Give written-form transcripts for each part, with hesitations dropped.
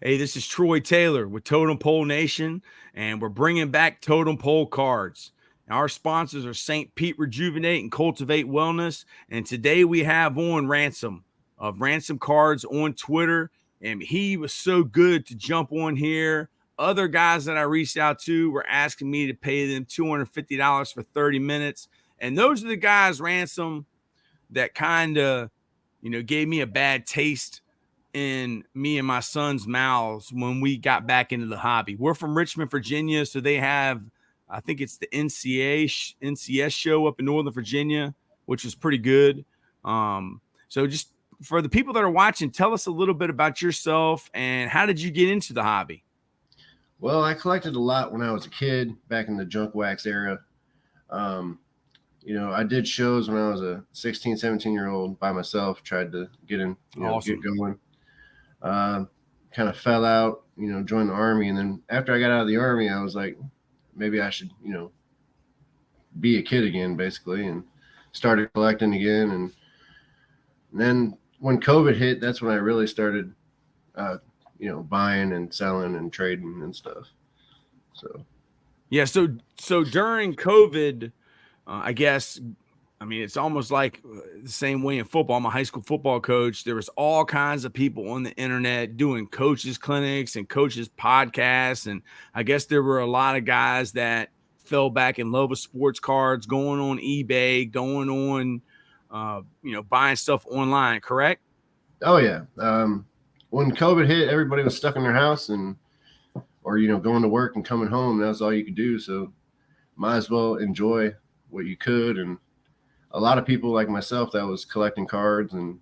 Hey, this is Troy Taylor with Totem Pole Nation, and we're bringing back Totem Pole Cards. Our sponsors are St. Pete Rejuvenate and Cultivate Wellness, and today we have on Ransom of Ransom Cards on Twitter, and he was so good to jump on here. Other guys that I reached out to were asking me to pay them $250 for 30 minutes, and those are the guys, Ransom, that kind of, gave me a bad taste in me and my son's mouths when we got back into the hobby. We're from Richmond, Virginia, so they have, I think it's the NCS show up in Northern Virginia, which is pretty good. So just for the people that are watching, tell us a little bit about yourself and how did you get into the hobby? Well, I collected a lot when I was a kid, back in the junk wax era. I did shows when I was a 16, 17-year-old by myself, tried to get in, Awesome. get going. Kind of fell out, joined the Army. And then after I got out of the Army, I was like, maybe I should, be a kid again, basically, and started collecting again. And then when COVID hit, that's when I really started, buying and selling and trading and stuff. So, yeah. So during COVID, I guess, it's almost like the same way in football. I'm a high school football coach. There was all kinds of people on the internet doing coaches clinics and coaches podcasts. And I guess there were a lot of guys that fell back in love with sports cards, going on eBay, going on, buying stuff online. Correct? Oh yeah. When COVID hit, everybody was stuck in their house or going to work and coming home. That was all you could do. So might as well enjoy what you could. And a lot of people like myself that was collecting cards and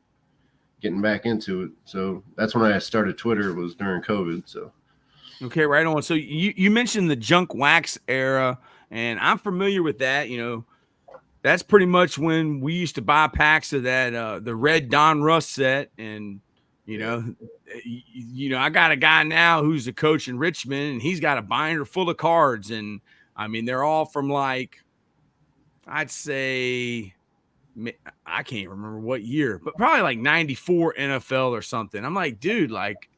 getting back into it. So that's when I started Twitter, was during COVID. So, okay, right on. So you mentioned the junk wax era, and I'm familiar with that. That's pretty much when we used to buy packs of that, the red Don Russ set. And, I got a guy now who's a coach in Richmond, and he's got a binder full of cards. And they're all from like, I'd say, I can't remember what year, but probably like 94 NFL or something. I'm like, dude, like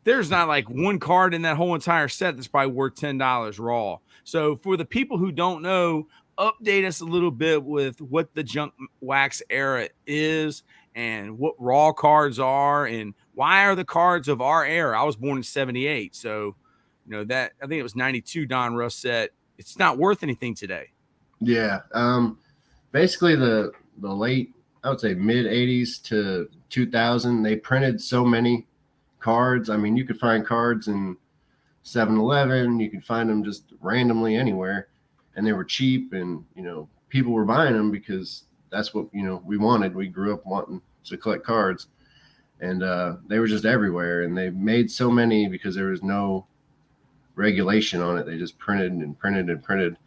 there's not like one card in that whole entire set that's probably worth $10 raw. So for the people who don't know, update us a little bit with what the junk wax era is and what raw cards are and why are the cards of our era. I was born in 78. So, that I think it was 92 Don Russ set. It's not worth anything today. Yeah. Basically the late, I would say mid 80s to 2000, they printed so many cards. You could find cards in 7-Eleven, you could find them just randomly anywhere, and they were cheap, and people were buying them because that's what we wanted. We grew up wanting to collect cards, and they were just everywhere, and they made so many because there was no regulation on it. They just printed and printed and printed,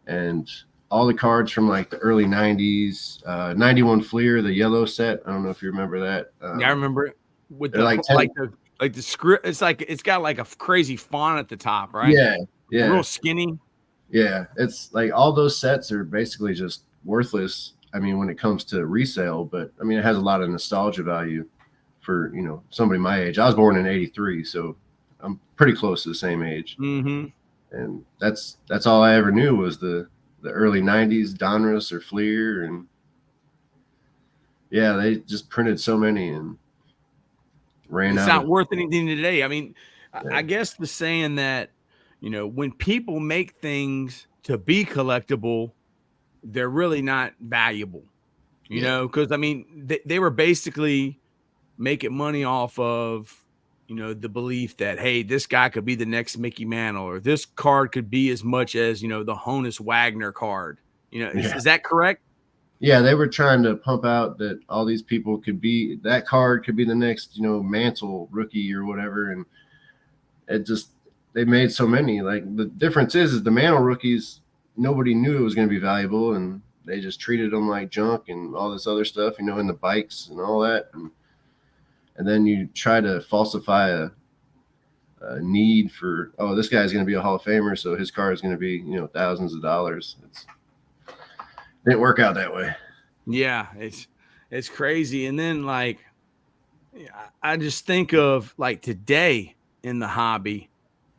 and all the cards from like the early 90s, 91 Fleer, the yellow set. I don't know if you remember that. Yeah, I remember it with the like the script. It's like it's got like a crazy font at the top, right? Yeah, yeah. Real skinny. Yeah, it's like all those sets are basically just worthless. When it comes to resale, but it has a lot of nostalgia value for somebody my age. I was born in 83, so I'm pretty close to the same age. Mm-hmm. And that's all I ever knew was the early 90s Donruss or Fleer, and yeah, they just printed so many and ran out. It's not worth anything today. I guess the saying that when people make things to be collectible, they're really not valuable. Because they were basically making money off of the belief that, hey, this guy could be the next Mickey Mantle, or this card could be as much as, the Honus Wagner card. Is that correct? Yeah, they were trying to pump out that all these people could be, that card could be the next, Mantle rookie or whatever. And it just, they made so many. Like the difference is the Mantle rookies, nobody knew it was going to be valuable, and they just treated them like junk and all this other stuff, in the bikes and all that. And then you try to falsify a need for, oh, this guy's going to be a Hall of Famer, so his car is going to be, thousands of dollars. It didn't work out that way. Yeah, it's crazy. And then like, I just think of like today in the hobby.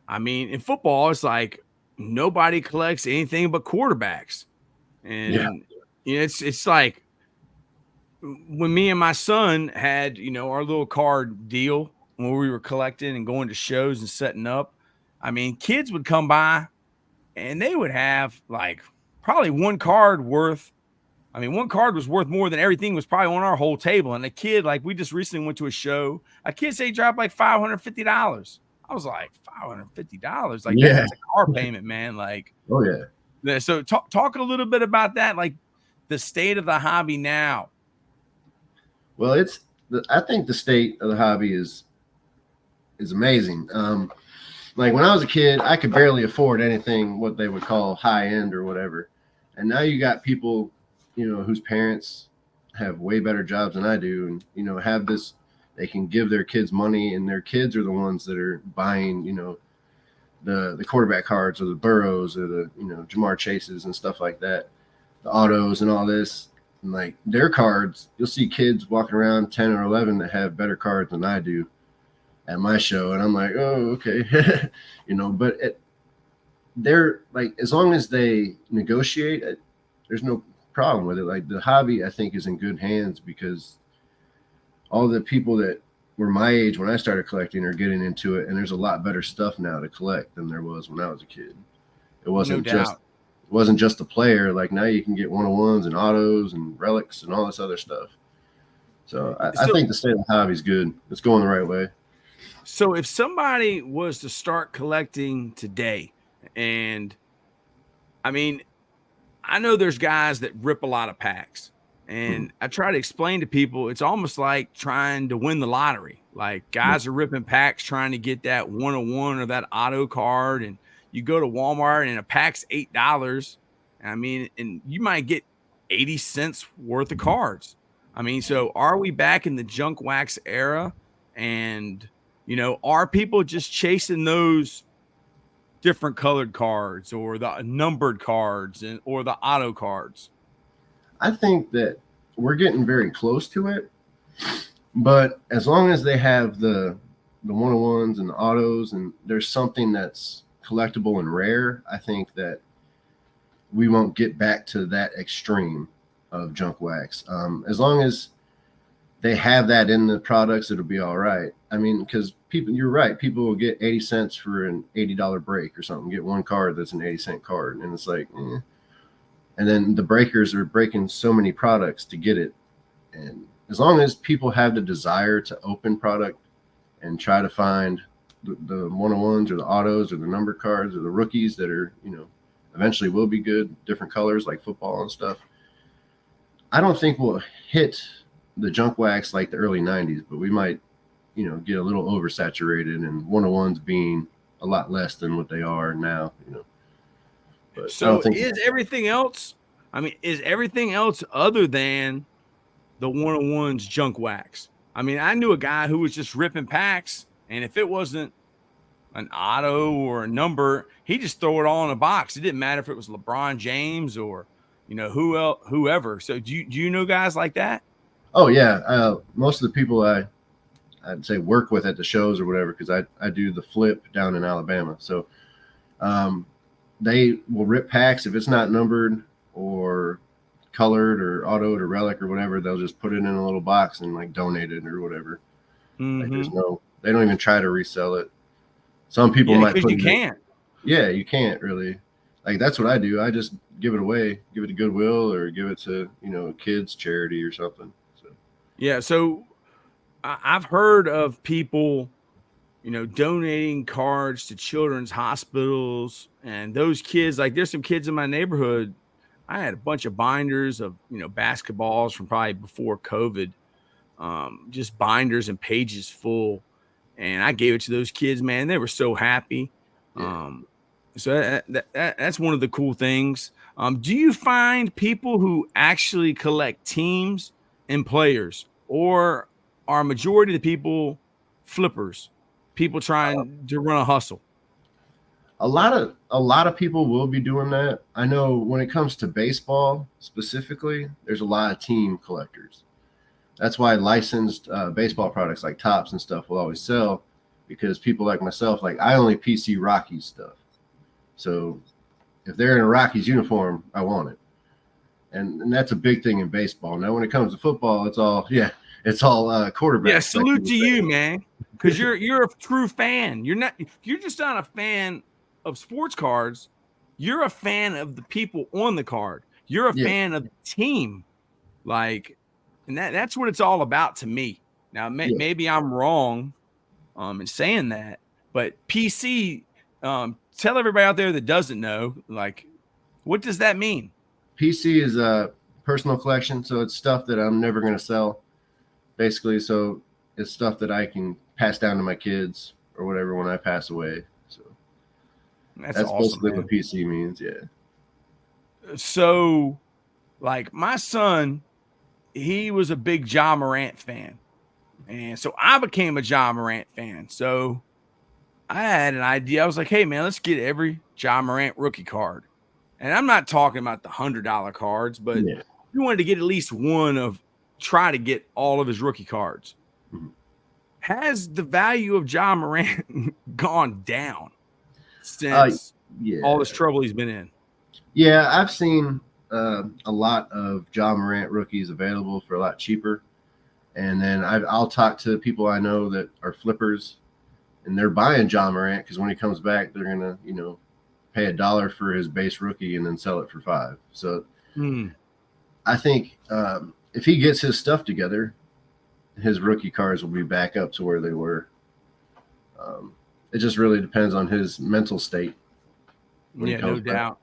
I mean, in football, it's like nobody collects anything but quarterbacks. And it's like when me and my son had, our little card deal when we were collecting and going to shows and setting up. I mean, kids would come by and they would have like probably one card worth. I mean, one card was worth more than everything was probably on our whole table. And a kid, like we just recently went to a show, a kid said he dropped like $550. I was like, $550? Like that's a car payment, man. Like, oh yeah. So talk a little bit about that, like the state of the hobby now. Well, I think the state of the hobby is amazing. Like when I was a kid, I could barely afford anything what they would call high end or whatever. And now you got people, whose parents have way better jobs than I do, and have this, they can give their kids money, and their kids are the ones that are buying, the quarterback cards or the Burrows or the Jamar Chases and stuff like that, the autos and all this. And like their cards, you'll see kids walking around 10 or 11 that have better cards than I do at my show, and I'm like, oh, okay. But they're like, as long as they negotiate, there's no problem with it. Like the hobby, I think, is in good hands because all the people that were my age when I started collecting are getting into it, and there's a lot better stuff now to collect than there was when I was a kid. It wasn't just a player. Like now you can get 101s and autos and relics and all this other stuff. So I think the state of the hobby is good. It's going the right way. So if somebody was to start collecting today, and I mean, I know there's guys that rip a lot of packs, and I try to explain to people, it's almost like trying to win the lottery. Like guys are ripping packs, trying to get that 101 or that auto card. And you go to Walmart and a pack's $8. I mean, and you might get 80 cents worth of cards. I mean, so are we back in the junk wax era? And, are people just chasing those different colored cards or the numbered cards or the auto cards? I think that we're getting very close to it, but as long as they have the 101s and the autos and there's something that's collectible and rare, I think that we won't get back to that extreme of junk wax. As long as they have that in the products, it'll be all right. I mean, because you're right. People will get 80 cents for an $80 break or something, get one card that's an 80-cent card. And it's like, And then the breakers are breaking so many products to get it. And as long as people have the desire to open product and try to find the 101s or the autos or the number cards or the rookies that are, eventually will be good, different colors like football and stuff, I don't think we'll hit the junk wax like the early 90s, but we might, get a little oversaturated, and 101s being a lot less than what they are now, But so is everything else other than the 101s junk wax? I mean, I knew a guy who was just ripping packs, and if it wasn't an auto or a number, he just throw it all in a box. It didn't matter if it was LeBron James or, whoever. So do you know guys like that? Oh yeah. Most of the people I'd say work with at the shows or whatever, because I do the flip down in Alabama. So they will rip packs if it's not numbered or colored or autoed or relic or whatever. They'll just put it in a little box and like donate it or whatever. Mm-hmm. Like they don't even try to resell it. Some people might put you can't. Yeah, you can't really. Like that's what I do. I just give it away, give it to Goodwill or give it to, a kids charity or something. So yeah, so I've heard of people, donating cards to children's hospitals, and those kids, like there's some kids in my neighborhood. I had a bunch of binders of, basketballs from probably before COVID, just binders and pages full. And I gave it to those kids, man. They were so happy. Yeah. So that's one of the cool things. Do you find people who actually collect teams and players, or are majority of the people flippers, people trying to run a hustle? A lot of people will be doing that. I know when it comes to baseball specifically, there's a lot of team collectors. That's why licensed baseball products like Tops and stuff will always sell, because people like myself, like I only PC Rockies stuff. So if they're in a Rockies uniform, I want it. And that's a big thing in baseball. Now, when it comes to football, it's all quarterback. Yeah, salute to you, man, because you're a true fan. You're just not a fan of sports cards. You're a fan of the people on the card. You're a fan of the team, like, and that's what it's all about to me. Now, maybe I'm wrong, in saying that, but PC. Tell everybody out there that doesn't know, like, what does that mean? PC is a personal collection, so it's stuff that I'm never going to sell, basically. So it's stuff that I can pass down to my kids or whatever when I pass away. So that's awesome, basically what PC means. Yeah. So, like, my son, he was a big Ja Morant fan, and so I became a Ja Morant fan. So I had an idea. I was like, hey, man, let's get every Ja Morant rookie card. And I'm not talking about the $100 cards, but we wanted to get at least try to get all of his rookie cards. Mm-hmm. Has the value of Ja Morant gone down since all this trouble he's been in? Yeah, I've seen a lot of Ja Morant rookies available for a lot cheaper. And then I'll talk to people I know that are flippers, and they're buying Ja Morant because when he comes back, they're going to, pay $1 for his base rookie and then sell it for $5. So I think if he gets his stuff together, his rookie cards will be back up to where they were. It just really depends on his mental state. Yeah, no doubt.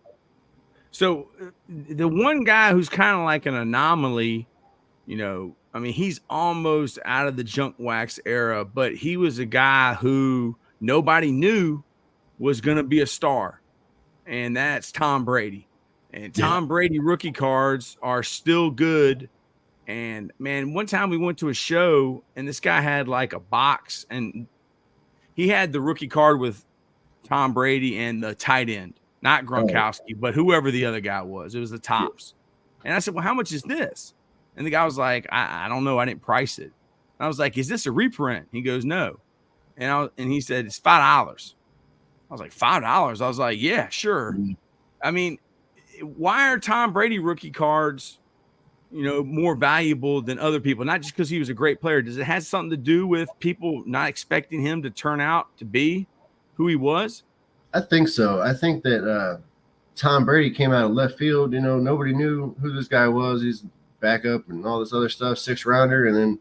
So the one guy who's kind of like an anomaly, he's almost out of the junk wax era, but he was a guy who nobody knew was going to be a star. And that's Tom Brady. And Tom Brady rookie cards are still good. And, man, one time we went to a show, and this guy had, like, a box, and he had the rookie card with Tom Brady and the tight end. Not Gronkowski, but whoever the other guy was. It was the tops. And I said, well, how much is this? And the guy was like, I don't know. I didn't price it. And I was like, is this a reprint? He goes, no. And he said, it's $5. I was like, $5? I was like, yeah, sure. I mean, why are Tom Brady rookie cards, more valuable than other people? Not just because he was a great player. Does it have something to do with people not expecting him to turn out to be who he was? I think so. I think that Tom Brady came out of left field. Nobody knew who this guy was. He's backup and all this other stuff, 6th rounder. And then,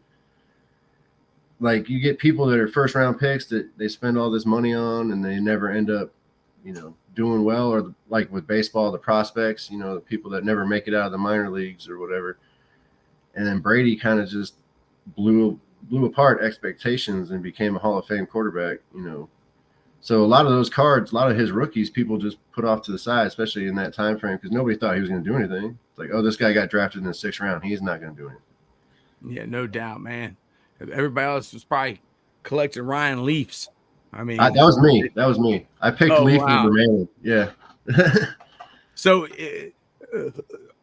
like, you get people that are first round picks that they spend all this money on and they never end up, doing well, or like with baseball, the prospects, the people that never make it out of the minor leagues or whatever. And then Brady kind of just blew apart expectations and became a Hall of Fame quarterback, So a lot of those cards, a lot of his rookies, people just put off to the side, especially in that time frame, because nobody thought he was going to do anything. It's like, oh, this guy got drafted in the 6th round. He's not going to do anything. Yeah, no doubt, man. Everybody else was probably collecting Ryan Leafs. I mean, that was me. I picked Leaf over Manning. Yeah. So,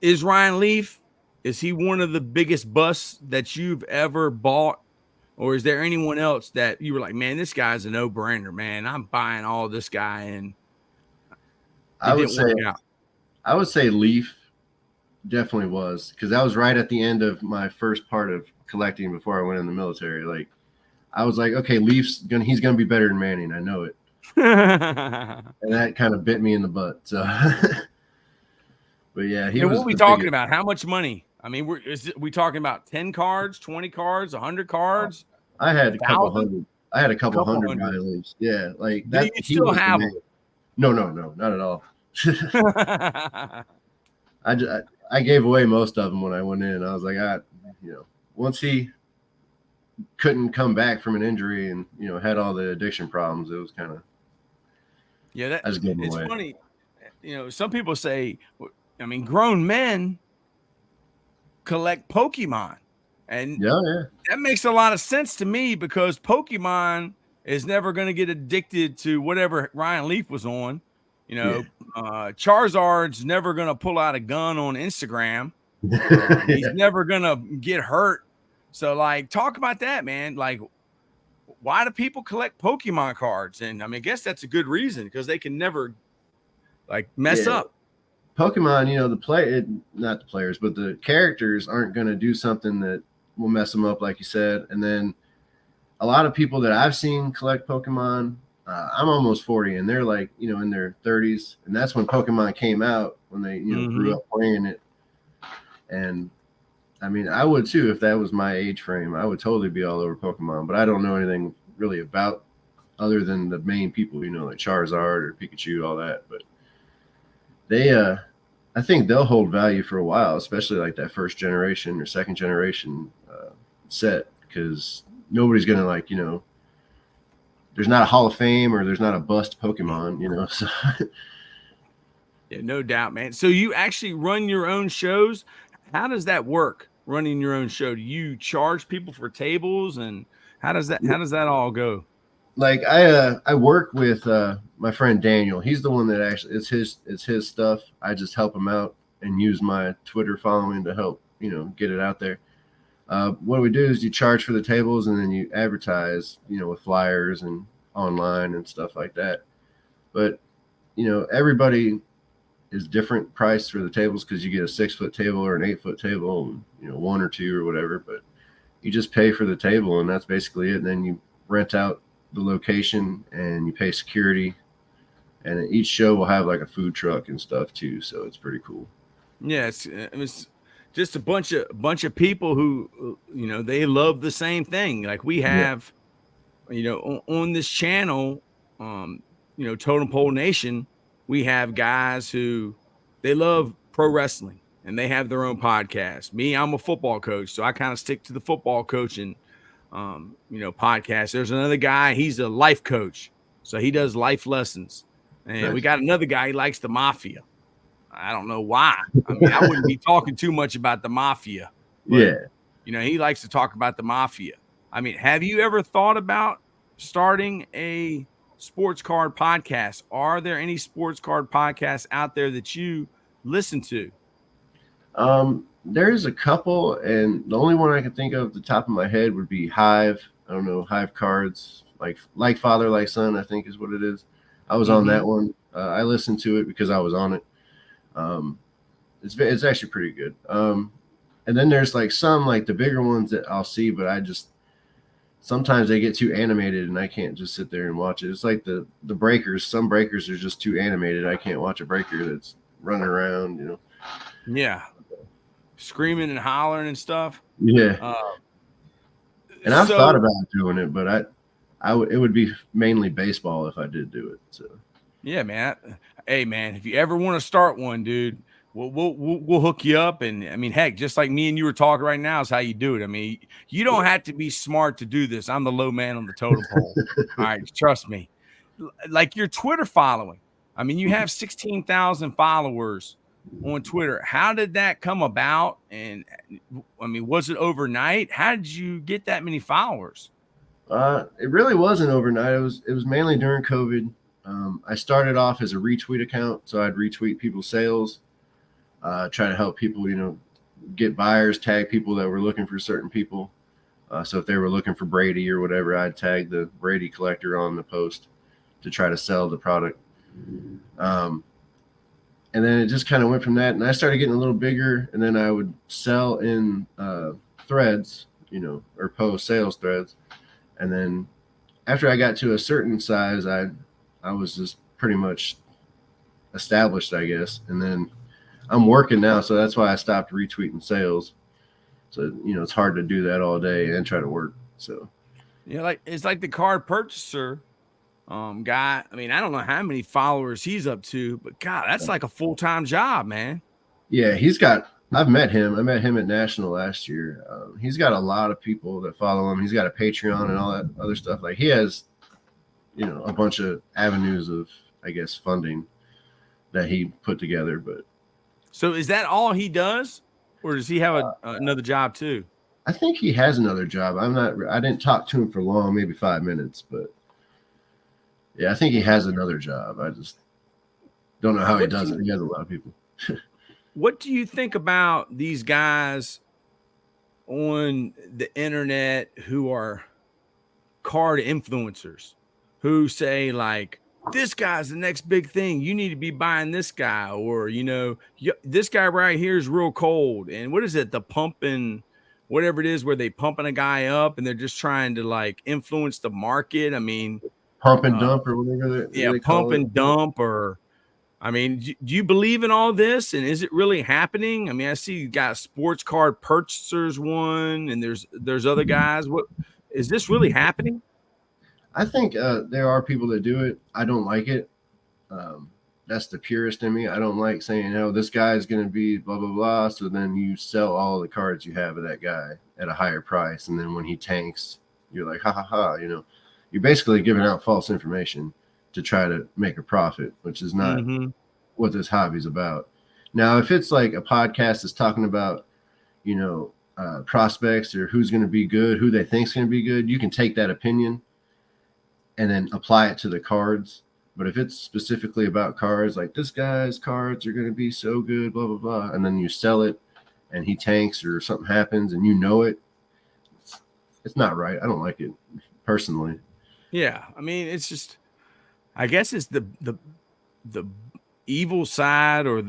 is Ryan Leaf? Is he one of the biggest busts that you've ever bought, or is there anyone else that you were like, man, this guy's a no-brainer, man? I'm buying all this guy, and I would say Leaf definitely was, because that was right at the end of my first part of collecting before I went in the military. Like, I was like, okay, he's gonna be better than Manning. I know it. And that kind of bit me in the butt. So, but yeah, what are we talking about? How much money? I mean, we talking about 10 cards, 20 cards, 100 cards? I had a couple hundred. I had a couple hundred violins. Yeah, like that. Do you still have them? No, not at all. I gave away most of them when I went in. I was like, once he couldn't come back from an injury and had all the addiction problems, it was kind of it's away. Funny. Some people say, grown men collect Pokemon, and that makes a lot of sense to me, because Pokemon is never going to get addicted to whatever Ryan Leaf was on. Charizard's never going to pull out a gun on Instagram. He's never going to get hurt. So, like, talk about that, man. Like, why do people collect Pokemon cards? And I mean, I guess that's a good reason because they can never like mess up. Pokemon, not the players, but the characters aren't going to do something that will mess them up, like you said. And then a lot of people that I've seen collect Pokemon, I'm almost 40, and they're like, in their 30s, and that's when Pokemon came out, when they, grew up playing it. And I mean, I would too if that was my age frame. I would totally be all over Pokemon, but I don't know anything really about other than the main people, like Charizard or Pikachu, all that. But they, I think they'll hold value for a while, especially like that first generation or second generation set, because nobody's gonna there's not a Hall of Fame or there's not a bust Pokemon, so. Yeah, no doubt, man. So you actually run your own shows. How does that work? Running your own show? Do you charge people for tables, and how does that all go? Like I work with my friend Daniel. He's the one that actually it's his stuff. I just help him out and use my Twitter following to help get it out there. What we do is you charge for the tables, and then you advertise with flyers and online and stuff like that. But everybody is different price for the tables, because you get a 6-foot table or an 8-foot table, and 1 or 2 or whatever. But you just pay for the table, and that's basically it. And then you rent out the location and you pay security, and each show will have like a food truck and stuff too, so it's pretty cool. Yeah, it's just a bunch of people who they love the same thing. Like we have on this channel, Totem Pole Nation, we have guys who they love pro wrestling and they have their own podcast. Me, I'm a football coach, so I kind of stick to the football coaching podcast. There's another guy, he's a life coach, so he does life lessons. And nice. We got another guy, he likes the mafia. I don't know why. I mean, I wouldn't be talking too much about the mafia. But, he likes to talk about the mafia. I mean, have you ever thought about starting a sports card podcast? Are there any sports card podcasts out there that you listen to? There's a couple, and the only one I can think of at the top of my head would be Hive. I don't know, Hive Cards, like Father, like Son, I think is what it is. I was on that one. I listened to it because I was on it. It's actually pretty good. And then there's some the bigger ones that I'll see, but sometimes they get too animated and I can't just sit there and watch it. It's like the breakers. Some breakers are just too animated. I can't watch a breaker that's running around, Yeah. Screaming and hollering and stuff. Yeah. And I've thought about doing it, but it would be mainly baseball if I did do it. So. Yeah, man. Hey, man, if you ever want to start one, dude, we'll hook you up. And I mean, heck, just like me and you were talking right now is how you do it. I mean, you don't have to be smart to do this. I'm the low man on the totem pole. All right, trust me. Like your Twitter following. I mean, you have 16,000 followers on Twitter. How did that come about? And I mean, was it overnight? How did you get that many followers? It really wasn't overnight. It was mainly during COVID. I started off as a retweet account, so I'd retweet people's sales, try to help people, get buyers, tag people that were looking for certain people. So if they were looking for Brady or whatever, I'd tag the Brady collector on the post to try to sell the product. And then it just kind of went from that, and I started getting a little bigger, and then I would sell in threads, or post sales threads. And then after I got to a certain size, I was just pretty much established, I guess. And then I'm working now, so that's why I stopped retweeting sales. So, it's hard to do that all day and try to work. So, it's like the card purchaser guy. I mean, I don't know how many followers he's up to, but God, that's like a full-time job, man. Yeah, I've met him. I met him at National last year. He's got a lot of people that follow him. He's got a Patreon and all that other stuff. Like he has, a bunch of avenues of, I guess, funding that he put together. But so is that all he does, or does he have another job too? I think he has another job. I didn't talk to him for long, maybe 5 minutes, but yeah, I think he has another job. I just don't know how he does it. He has a lot of people. What do you think about these guys on the internet who are card influencers who say like, this guy's the next big thing. You need to be buying this guy, or this guy right here is real cold. And what is it? The pumping, whatever it is, where they pumping a guy up and they're just trying to like influence the market. I mean, pump and dump or whatever they call pump it. and dump. Or I mean, do you believe in all this? And is it really happening? I mean, I see you got sports card purchasers one, and there's other guys. What is this really happening? I think there are people that do it. I don't like it. That's the purist in me. I don't like saying, "Oh, this guy is going to be blah blah blah." So then you sell all the cards you have of that guy at a higher price, and then when he tanks, you're like, "Ha ha ha!" You're basically giving out false information to try to make a profit, which is not what this hobby's about. Now, if it's like a podcast that's talking about, prospects or who's going to be good, who they think is going to be good, you can take that opinion and then apply it to the cards. But if it's specifically about cards, like this guy's cards are going to be so good, blah, blah, blah, and then you sell it and he tanks or something happens and it's not right. I don't like it personally. Yeah. I mean, it's just, I guess it's the evil side, or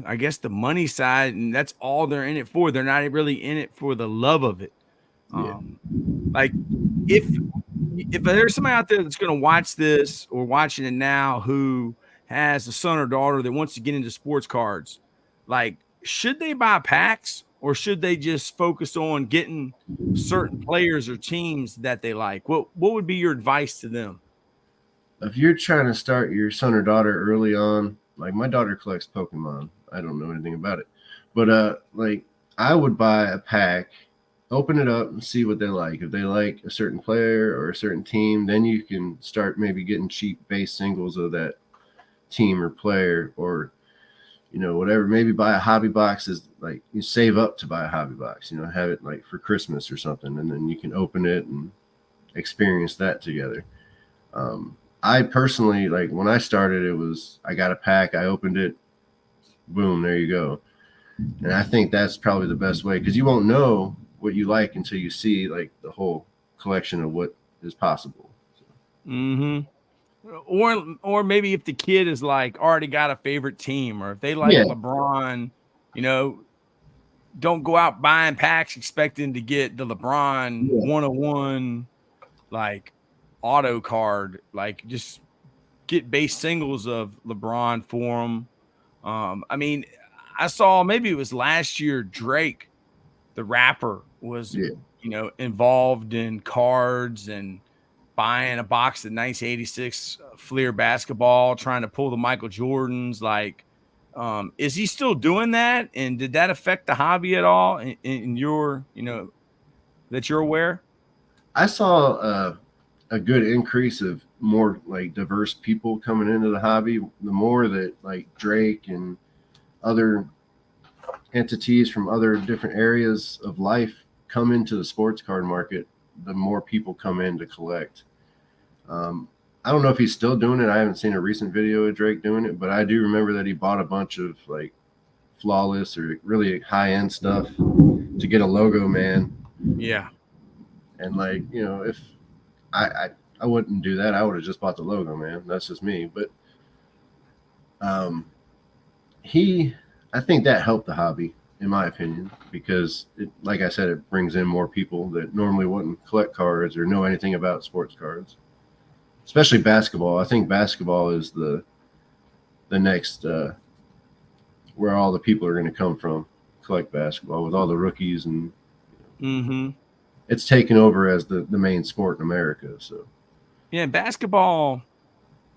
I guess the money side, and that's all they're in it for. They're not really in it for the love of it. Like if there's somebody out there that's going to watch this or watching it now who has a son or daughter that wants to get into sports cards, like, should they buy packs, or should they just focus on getting certain players or teams that they like? What would be your advice to them? If you're trying to start your son or daughter early on, like my daughter collects Pokemon. I don't know anything about it. But like I would buy a pack, open it up and see what they like. If they like a certain player or a certain team, then you can start maybe getting cheap base singles of that team or player, or whatever. Maybe buy a hobby box. Is like you save up to buy a hobby box, have it like for Christmas or something, and then you can open it and experience that together. I personally, like when I started, I got a pack, I opened it, boom, there you go. And I think that's probably the best way, because you won't know what you like until you see like the whole collection of what is possible. Or maybe if the kid is like already got a favorite team, or if they like LeBron, don't go out buying packs expecting to get the LeBron 101 like auto card. Like just get base singles of LeBron for them. I mean, I saw maybe it was last year, Drake, the rapper, was involved in cards and buying a box of 1986 Fleer basketball, trying to pull the Michael Jordans. Like, is he still doing that? And did that affect the hobby at all in your, that you're aware? I saw a good increase of more like diverse people coming into the hobby. The more that like Drake and other entities from other different areas of life come into the sports card market, the more people come in to collect. I don't know if he's still doing it. I haven't seen a recent video of Drake doing it, but I do remember that he bought a bunch of like flawless or really high-end stuff to get a logo man. Yeah. And like, if I wouldn't do that, I would have just bought the logo man. That's just me. But I think that helped the hobby, in my opinion, because like I said, it brings in more people that normally wouldn't collect cards or know anything about sports cards, especially basketball. I think basketball is the next where all the people are going to come from, collect basketball with all the rookies, and it's taken over as the main sport in America. So yeah, basketball,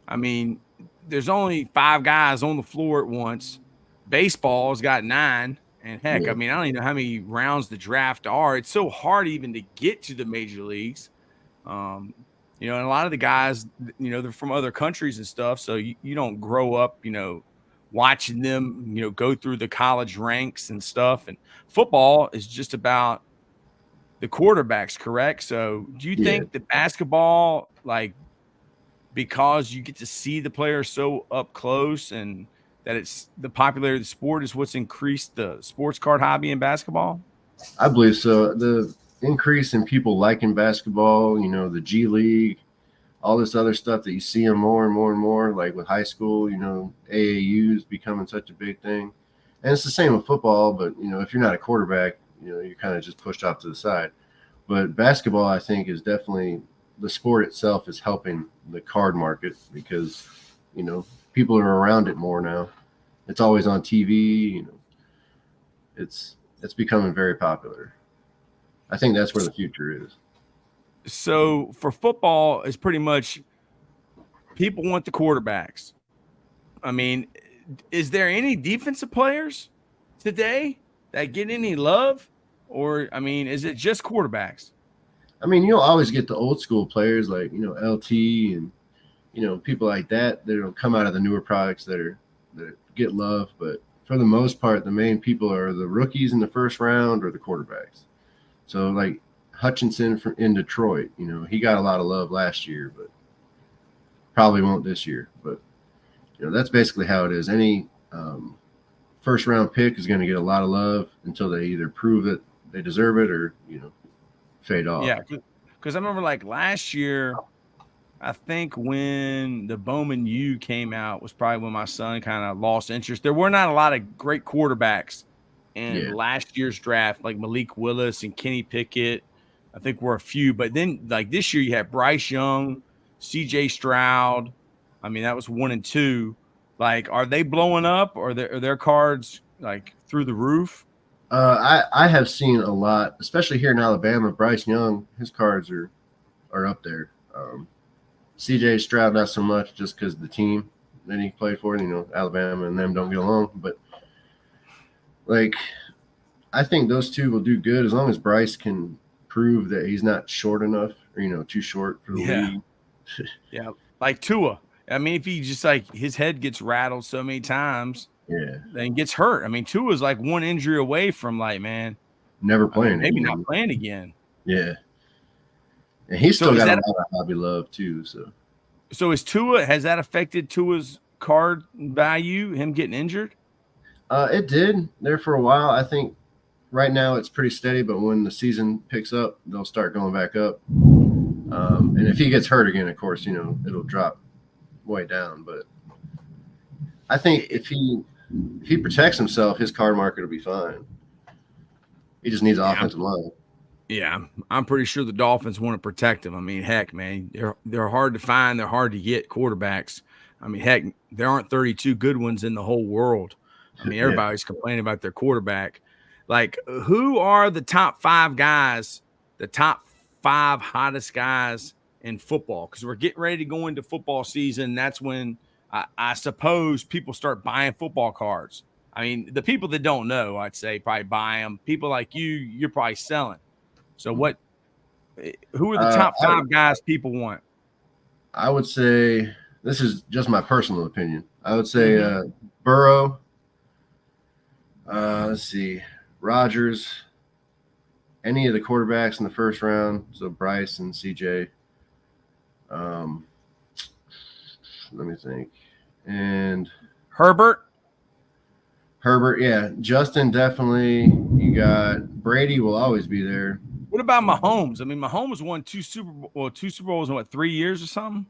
I mean, there's only 5 guys on the floor at once. Baseball's got 9, and heck, I mean, I don't even know how many rounds the draft are. It's so hard even to get to the major leagues. And a lot of the guys, they're from other countries and stuff, so you don't grow up, watching them, go through the college ranks and stuff. And football is just about the quarterbacks, correct? So do you think that basketball, like, because you get to see the players so up close, and that it's the popularity of the sport is what's increased the sports card hobby in basketball? I believe so. increase in people liking basketball, the G League, all this other stuff that you see them more and more and more, like with high school, AAU is becoming such a big thing. And it's the same with football, but, if you're not a quarterback, you're kind of just pushed off to the side. But basketball, I think, is definitely the sport itself is helping the card market because, people are around it more now. It's always on TV, it's becoming very popular. I think that's where the future is. So for football, it's pretty much people want the quarterbacks. I mean, is there any defensive players today that get any love? Or, I mean, is it just quarterbacks? I mean, you'll always get the old school players like, LT and, people like that that'll come out of the newer products that get love. But for the most part, the main people are the rookies in the first round or the quarterbacks. So like Hutchinson in Detroit, he got a lot of love last year, but probably won't this year. But, that's basically how it is. Any first round pick is going to get a lot of love until they either prove that they deserve it or, fade off. Yeah, because I remember like last year, I think when the Bowman U came out was probably when my son kind of lost interest. There were not a lot of great quarterbacks in last year's draft, like Malik Willis and Kenny Pickett. I think were a few, but then like this year you had Bryce Young, CJ Stroud. I mean, that was 1 and 2. Like, are they blowing up or are their cards like through the roof? I have seen a lot, especially here in Alabama. Bryce Young, his cards are up there. CJ Stroud, not so much, just because the team that he played for, Alabama and them don't get along. But like, I think those two will do good as long as Bryce can prove that he's not short enough or too short for the league. Yeah, like Tua. I mean, if he just like his head gets rattled so many times. Yeah. Then gets hurt. I mean, Tua is like one injury away from like, man, never playing. Maybe not playing again. Yeah. And he's still got a lot of hobby love too. So is Tua, has that affected Tua's card value, him getting injured? It did there for a while. I think right now it's pretty steady, but when the season picks up, they'll start going back up. And if he gets hurt again, of course, it'll drop way down. But I think if he protects himself, his card market will be fine. He just needs an offensive line. Yeah, I'm pretty sure the Dolphins want to protect him. I mean, heck, man, they're hard to find. They're hard to get quarterbacks. I mean, heck, there aren't 32 good ones in the whole world. I mean, everybody's complaining about their quarterback. Like, who are the top 5 guys, the top 5 hottest guys in football? Because we're getting ready to go into football season. That's when I suppose people start buying football cards. I mean, the people that don't know, I'd say probably buy them. People like you're probably selling. So who are the top 5 guys people want? I would say, this is just my personal opinion. I would say Burrow. Let's see, Rodgers. Any of the quarterbacks in the first round. So Bryce and CJ. Let me think. And Herbert, yeah. Justin, definitely. You got Brady will always be there. What about Mahomes? I mean, Mahomes won 2 Super Bowls in 3 years or something?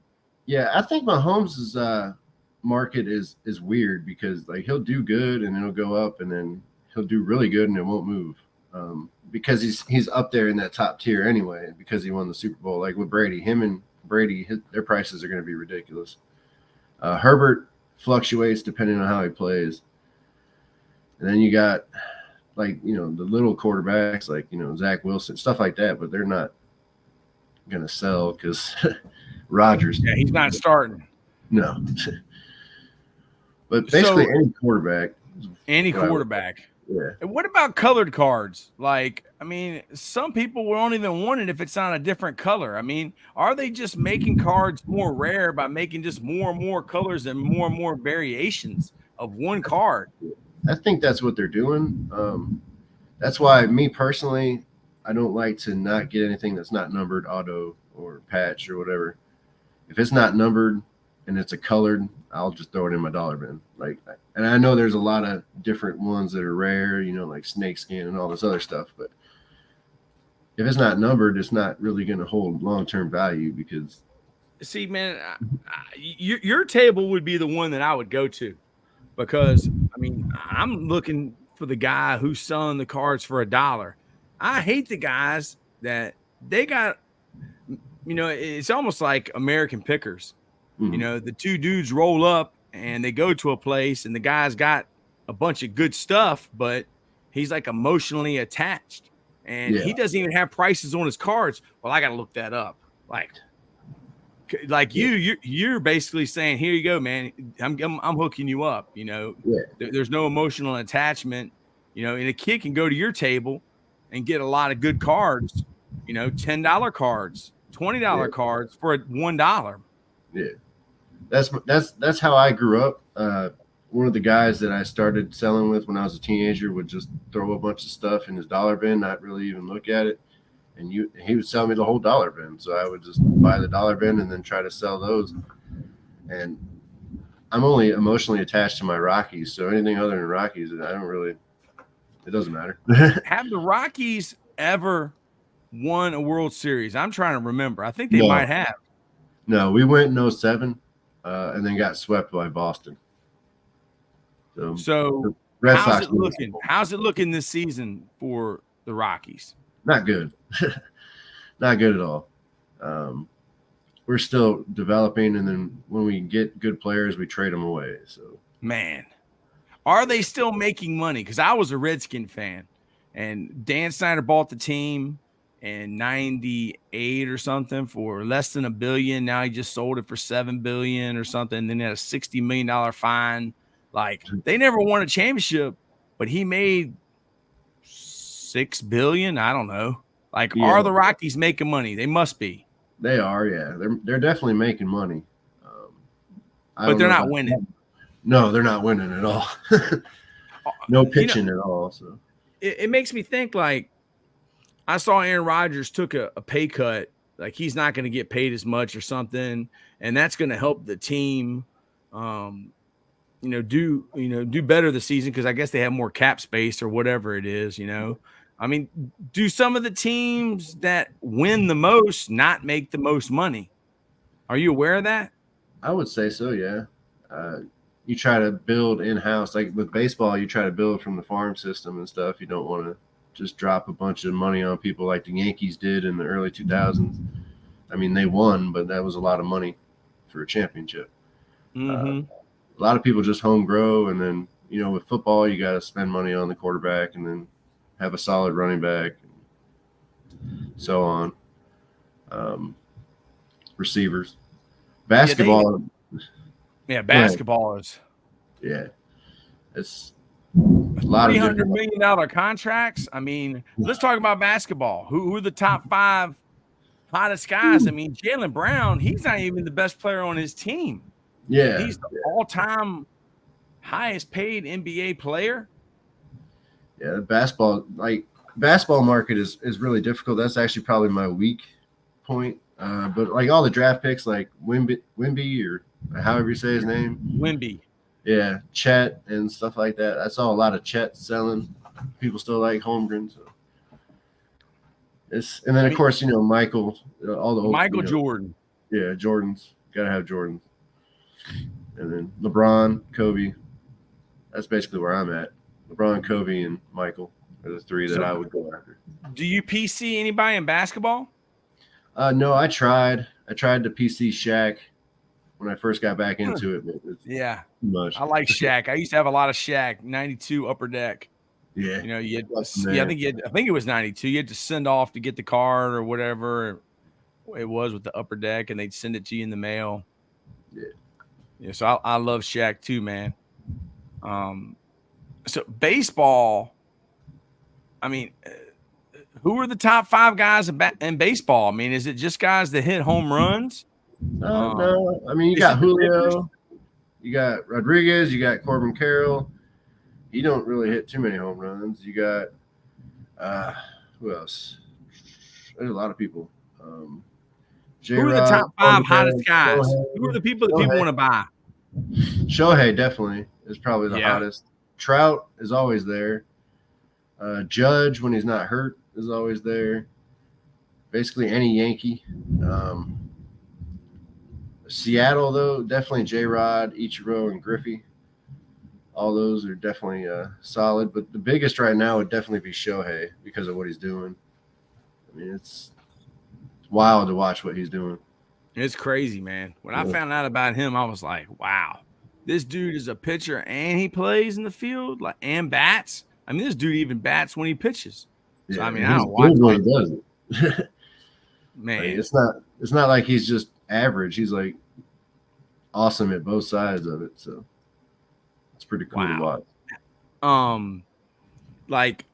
Yeah, I think Mahomes' market is weird because like he'll do good and it'll go up and then he'll do really good and it won't move. Because he's up there in that top tier anyway because he won the Super Bowl. Like with Brady, him and Brady, their prices are going to be ridiculous. Herbert fluctuates depending on how he plays. And then you got like, the little quarterbacks like, Zach Wilson, stuff like that, but they're not going to sell because Rodgers. Yeah, he's not starting. No. But basically any quarterback. Any quarterback. Yeah. And what about colored cards? Like, I mean, some people won't even want it if it's not a different color. I mean, are they just making cards more rare by making just more and more colors and more variations of one card? I think that's what they're doing. That's why me personally, I don't like to not get anything that's not numbered, auto or patch or whatever. If it's not numbered and it's a colored, I'll just throw it in my dollar bin. Like, and I know there's a lot of different ones that are rare, like snakeskin and all this other stuff. But if it's not numbered, it's not really going to hold long-term value because. See, man, your table would be the one that I would go to because, I mean, I'm looking for the guy who's selling the cards for $1. I hate the guys that they got, it's almost like American Pickers. Mm-hmm. The two dudes roll up and they go to a place and the guy's got a bunch of good stuff, but he's like emotionally attached and he doesn't even have prices on his cards. Well, I got to look that up. Like you're basically saying, here you go, man. I'm hooking you up. There's no emotional attachment, and a kid can go to your table and get a lot of good cards, $10 cards, $20 cards for $1. Yeah. That's how I grew up. One of the guys that I started selling with when I was a teenager would just throw a bunch of stuff in his dollar bin, not really even look at it. And he would sell me the whole dollar bin. So I would just buy the dollar bin and then try to sell those. And I'm only emotionally attached to my Rockies. So anything other than Rockies, it doesn't matter. Have the Rockies ever won a World Series? I'm trying to remember. I think they might have. No, we went in 07 and then got swept by Boston. So Red how's Sox it looking? How's it looking this season for the Rockies? Not good. Not good at all. We're still developing, and then when we get good players, we trade them away. So, man, are they still making money? Because I was a Redskin fan, and Dan Snyder bought the team in '98 or something for less than $1 billion. Now he just sold it for $7 billion or something. And then had a $60 million fine. Like, they never won a championship, but he made $6 billion. I don't know. Like, are the Rockies making money? They must be. They are, yeah. They're definitely making money. But they're not winning. No, they're not winning at all. No pitching at all. So it makes me think, like, I saw Aaron Rodgers took a pay cut. Like, he's not going to get paid as much or something, and that's going to help the team do better this season because I guess they have more cap space or whatever it is, I mean, do some of the teams that win the most not make the most money? Are you aware of that? I would say so, yeah. You try to build in-house. Like with baseball, you try to build from the farm system and stuff. You don't want to just drop a bunch of money on people like the Yankees did in the early 2000s. I mean, they won, but that was a lot of money for a championship. Mm-hmm. A lot of people just home grow, and then, with football, you got to spend money on the quarterback and then have a solid running back, and so on. Receivers. Basketball. Basketball is. Yeah. It's a lot of $300 million contracts. I mean, let's talk about basketball. Who are the top 5 hottest guys? I mean, Jaylen Brown, he's not even the best player on his team. Yeah. He's the all-time highest paid NBA player. Yeah, the basketball market is really difficult. That's actually probably my weak point. But like all the draft picks, like Wimby or however you say his name. Wimby. Yeah, Chet and stuff like that. I saw a lot of Chet selling. People still like Holmgren. So and then of course, Michael, all the old, Michael Jordan. Yeah, Jordans. Gotta have Jordans. And then LeBron, Kobe. That's basically where I'm at. LeBron, Kobe, and Michael are the 3 that I would go after. Do you PC anybody in basketball? No, I tried. I tried to PC Shaq when I first got back into it. Yeah. Too much. I like Shaq. I used to have a lot of Shaq, 92 upper deck. Yeah. You had I think it was 92. You had to send off to get the card or whatever it was with the upper deck, and they'd send it to you in the mail. Yeah. So I love Shaq too, man. So baseball, I mean, who are the top 5 guys in baseball? I mean, is it just guys that hit home runs? No. I mean, you got Julio, you got Rodriguez, you got Corbin Carroll. He don't really hit too many home runs. You got who else? There's a lot of people. Who are the top 5 hottest guys? Who are the people that people want to buy? Shohei definitely is probably the hottest. Trout is always there. Judge, when he's not hurt, is always there. basically any Yankee. Seattle, though, definitely J-Rod, Ichiro, and Griffey. All those are definitely solid. But the biggest right now would definitely be Shohei because of what he's doing. I mean, it's wild to watch what he's doing. It's crazy, man. When I found out about him, I was like, wow, this dude is a pitcher and he plays in the field and bats. I mean, this dude even bats when he pitches. Yeah, so, I mean, he's I don't watch when he does it. Man. Like, it's not like he's just average. He's like awesome at both sides of it. So it's pretty cool to watch. Like,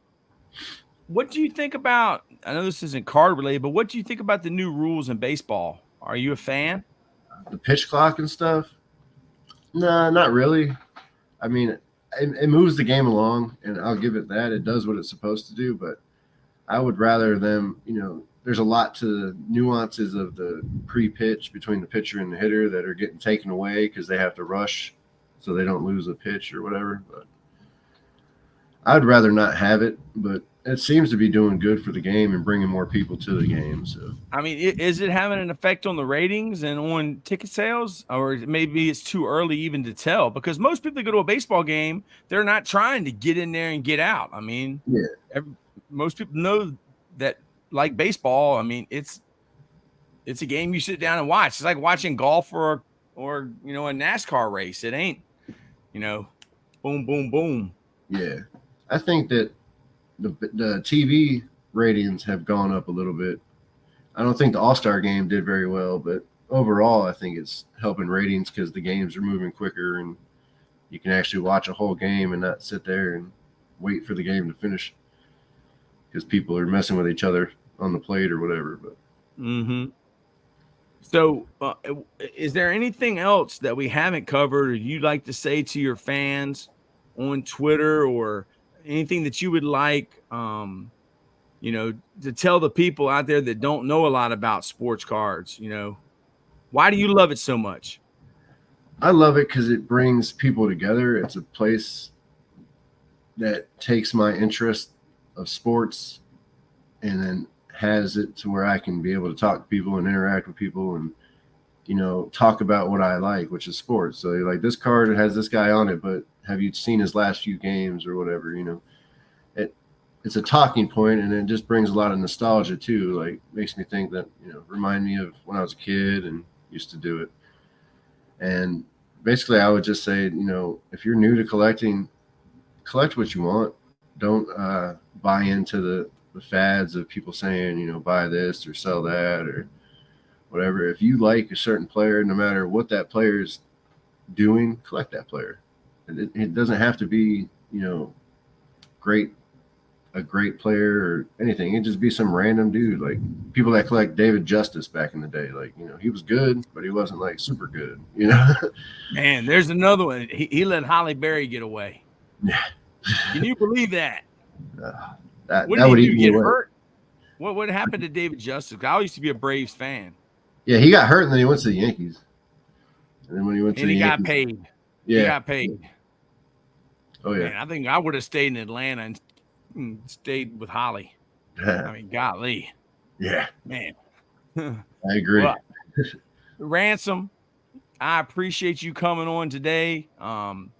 what do you think about, I know this isn't card related, but what do you think about the new rules in baseball? Are you a fan? The pitch clock and stuff? No, not really. I mean, it moves the game along, and I'll give it that. It does what it's supposed to do, but I would rather them, there's a lot to the nuances of the pre-pitch between the pitcher and the hitter that are getting taken away because they have to rush so they don't lose a pitch or whatever. But I'd rather not have it, but it seems to be doing good for the game and bringing more people to the game. So, I mean, is it having an effect on the ratings and on ticket sales, or maybe it's too early even to tell? Because most people that go to a baseball game, they're not trying to get in there and get out. I mean, most people know that, like baseball. I mean, it's a game you sit down and watch. It's like watching golf or a NASCAR race. It ain't, boom, boom, boom. Yeah, I think that the TV ratings have gone up a little bit. I don't think the All-Star game did very well, but overall, I think it's helping ratings because the games are moving quicker and you can actually watch a whole game and not sit there and wait for the game to finish because people are messing with each other on the plate or whatever. But So is there anything else that we haven't covered or you'd like to say to your fans on Twitter or anything that you would like, to tell the people out there that don't know a lot about sports cards? Why do you love it so much? I love it because it brings people together. It's a place that takes my interest of sports and then has it to where I can be able to talk to people and interact with people and, talk about what I like, which is sports. So like this card has this guy on it, but have you seen his last few games or whatever, it's a talking point and it just brings a lot of nostalgia too. Like makes me think that, remind me of when I was a kid and used to do it. And basically I would just say, if you're new to collecting, collect what you want. Don't buy into the fads of people saying, buy this or sell that or whatever. If you like a certain player, no matter what that player is doing, collect that player. It doesn't have to be, a great player or anything. It just be some random dude, like people that collect David Justice back in the day. Like, he was good, but he wasn't like super good, Man, there's another one. He let Holly Berry get away. Yeah. Can you believe that? That would he get hurt? What happened to David Justice? I used to be a Braves fan. Yeah, he got hurt and then he went to the Yankees. And then when he went to the Yankees, got paid. Yeah. He got paid. Oh yeah. Man, I think I would have stayed in Atlanta and stayed with Holly. I mean, golly. Yeah. Man. I agree. Well, Ransom, I appreciate you coming on today. I'm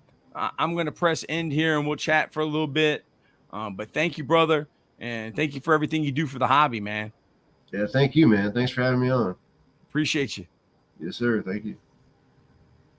going to press end here and we'll chat for a little bit. But thank you, brother. And thank you for everything you do for the hobby, man. Yeah, thank you, man. Thanks for having me on. Appreciate you. Yes, sir. Thank you.